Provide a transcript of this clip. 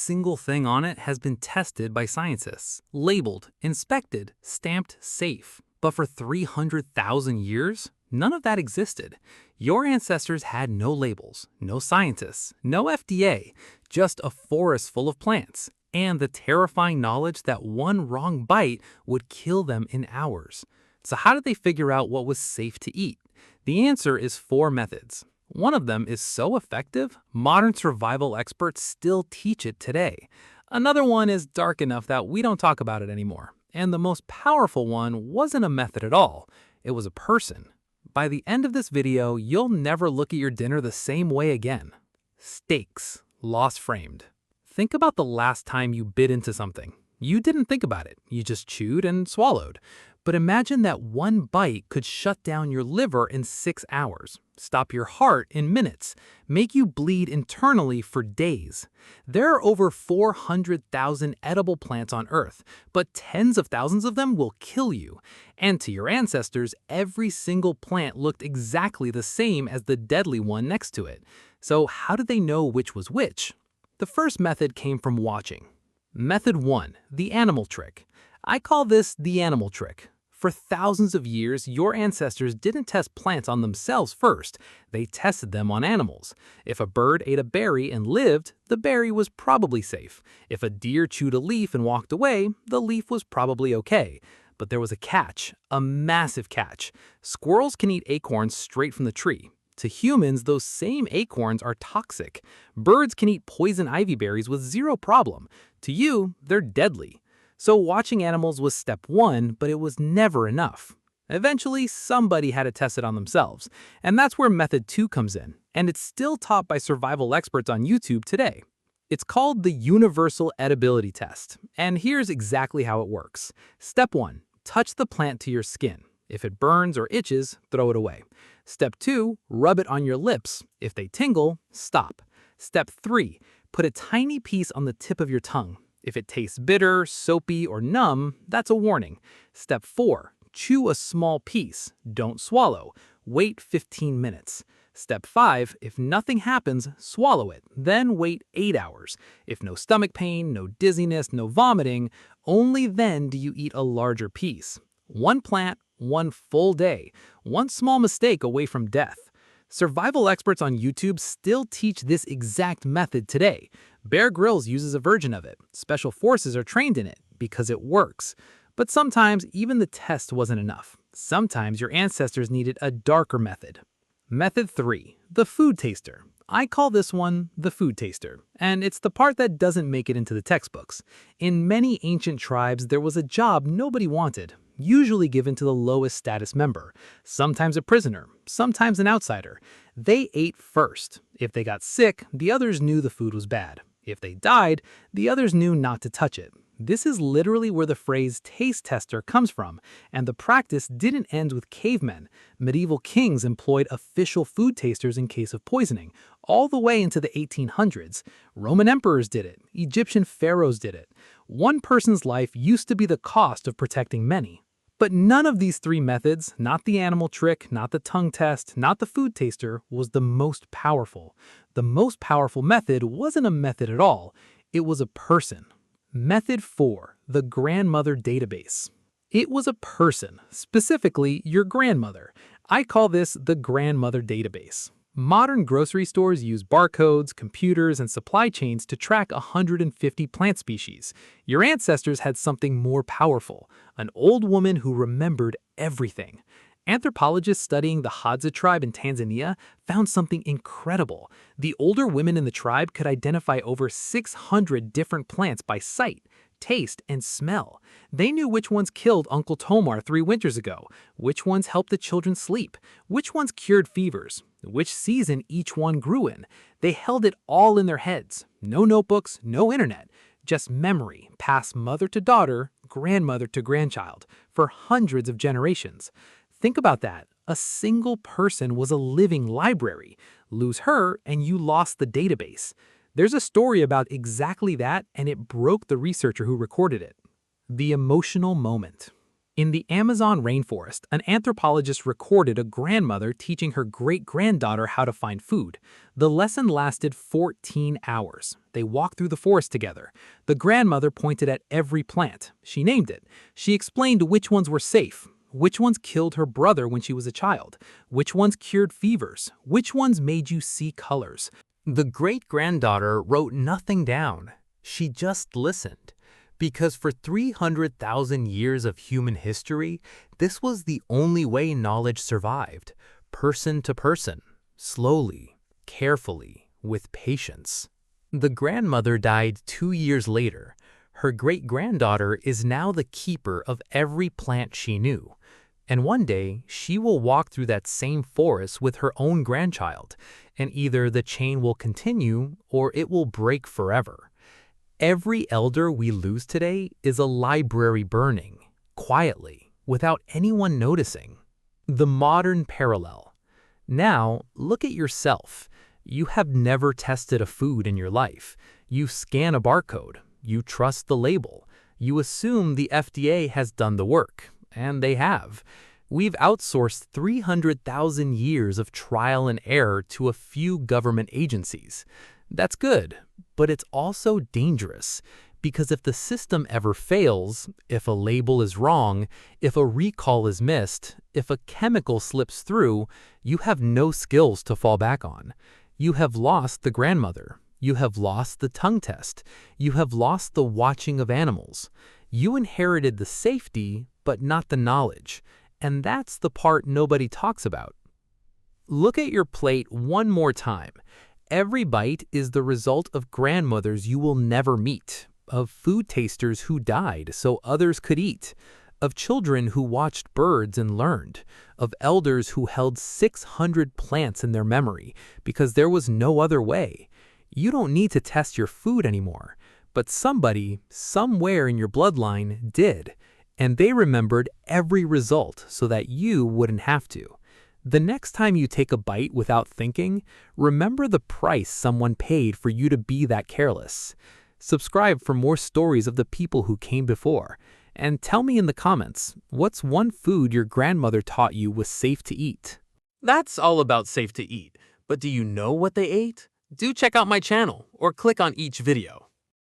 Single thing on it has been tested by scientists, labeled, inspected, stamped safe. But for 300,000 years, none of that existed. Your ancestors had no labels, no scientists, no FDA, just a forest full of plants, and the terrifying knowledge that one wrong bite would kill them in hours. So how did they figure out what was safe to eat? The answer is 4 methods. One of them is so effective, modern survival experts still teach it today. Another one is dark enough that we don't talk about it anymore. And the most powerful one wasn't a method at all. It was a person. By the end of this video, you'll never look at your dinner the same way again. Steaks, lost framed. Think about the last time you bit into something. You didn't think about it. You just chewed and swallowed. But imagine that one bite could shut down your liver in 6 hours, stop your heart in minutes, make you bleed internally for days. There are over 400,000 edible plants on Earth, but tens of thousands of them will kill you. And to your ancestors, every single plant looked exactly the same as the deadly one next to it. So how did they know which was which? The first method came from watching. Method 1, the animal trick. I call this the animal trick. For thousands of years, your ancestors didn't test plants on themselves first. They tested them on animals. If a bird ate a berry and lived, the berry was probably safe. If a deer chewed a leaf and walked away, the leaf was probably okay. But there was a catch, a massive catch. Squirrels can eat acorns straight from the tree. To humans, those same acorns are toxic. Birds can eat poison ivy berries with zero problem. To you, they're deadly. So watching animals was step 1, but it was never enough. Eventually, somebody had to test it on themselves, and that's where method 2 comes in, and it's still taught by survival experts on YouTube today. It's called the universal edibility test, and here's exactly how it works. Step 1, touch the plant to your skin. If it burns or itches, throw it away. Step 2, rub it on your lips. If they tingle, stop. Step 3, put a tiny piece on the tip of your tongue. If it tastes bitter, soapy, or numb, that's a warning. Step 4, chew a small piece. Don't swallow. Wait 15 minutes. Step 5, if nothing happens, swallow it. Then wait 8 hours. If no stomach pain, no dizziness, no vomiting, only then do you eat a larger piece. One plant, one full day. One small mistake away from death. Survival experts on YouTube still teach this exact method today. Bear Grylls uses a version of it. Special forces are trained in it because it works. But sometimes even the test wasn't enough. Sometimes your ancestors needed a darker method. Method 3, the food taster. I call this one the food taster, and it's the part that doesn't make it into the textbooks. In many ancient tribes, there was a job nobody wanted, usually given to the lowest status member, sometimes a prisoner, sometimes an outsider. They ate first. If they got sick, the others knew the food was bad. If they died, the others knew not to touch it. This is literally where the phrase taste tester comes from, and the practice didn't end with cavemen. Medieval kings employed official food tasters in case of poisoning, all the way into the 1800s. Roman emperors did it. Egyptian pharaohs did it. One person's life used to be the cost of protecting many. But none of these 3 methods, not the animal trick, not the tongue test, not the food taster, was the most powerful. The most powerful method wasn't a method at all. It was a person. Method 4, the grandmother database. It was a person, specifically your grandmother. I call this the grandmother database. Modern grocery stores use barcodes, computers, and supply chains to track 150 plant species. Your ancestors had something more powerful, an old woman who remembered everything. Anthropologists studying the Hadza tribe in Tanzania found something incredible. The older women in the tribe could identify over 600 different plants by sight, taste, and smell. They knew which ones killed Uncle Tomar 3 winters ago, which ones helped the children sleep, which ones cured fevers, which season each one grew in. They held it all in their heads. No notebooks, no internet, just memory passed mother to daughter, grandmother to grandchild, for hundreds of generations. Think about that. A single person was a living library. Lose her and you lost the database. There's a story about exactly that, and it broke the researcher who recorded it. The emotional moment. In the Amazon rainforest, an anthropologist recorded a grandmother teaching her great-granddaughter how to find food. The lesson lasted 14 hours. They walked through the forest together. The grandmother pointed at every plant. She named it. She explained which ones were safe, which ones killed her brother when she was a child, which ones cured fevers, which ones made you see colors. The great-granddaughter wrote nothing down. She just listened. Because for 300,000 years of human history, this was the only way knowledge survived, person to person, slowly, carefully, with patience. The grandmother died 2 years later. Her great-granddaughter is now the keeper of every plant she knew. And one day, she will walk through that same forest with her own grandchild, and either the chain will continue or it will break forever. Every elder we lose today is a library burning, quietly, without anyone noticing. The modern parallel. Now, look at yourself. You have never tested a food in your life. You scan a barcode. You trust the label. You assume the FDA has done the work, and they have. We've outsourced 300,000 years of trial and error to a few government agencies. That's good, but it's also dangerous, because if the system ever fails, if a label is wrong, if a recall is missed, if a chemical slips through, you have no skills to fall back on. You have lost the grandmother. You have lost the tongue test. You have lost the watching of animals. You inherited the safety, but not the knowledge. And that's the part nobody talks about. Look at your plate one more time. Every bite is the result of grandmothers you will never meet, of food tasters who died so others could eat, of children who watched birds and learned, of elders who held 600 plants in their memory because there was no other way. You don't need to test your food anymore, but somebody, somewhere in your bloodline, did, and they remembered every result so that you wouldn't have to. The next time you take a bite without thinking, remember the price someone paid for you to be that careless. Subscribe for more stories of the people who came before. And tell me in the comments, what's one food your grandmother taught you was safe to eat? That's all about safe to eat, but do you know what they ate? Do check out my channel or click on each video.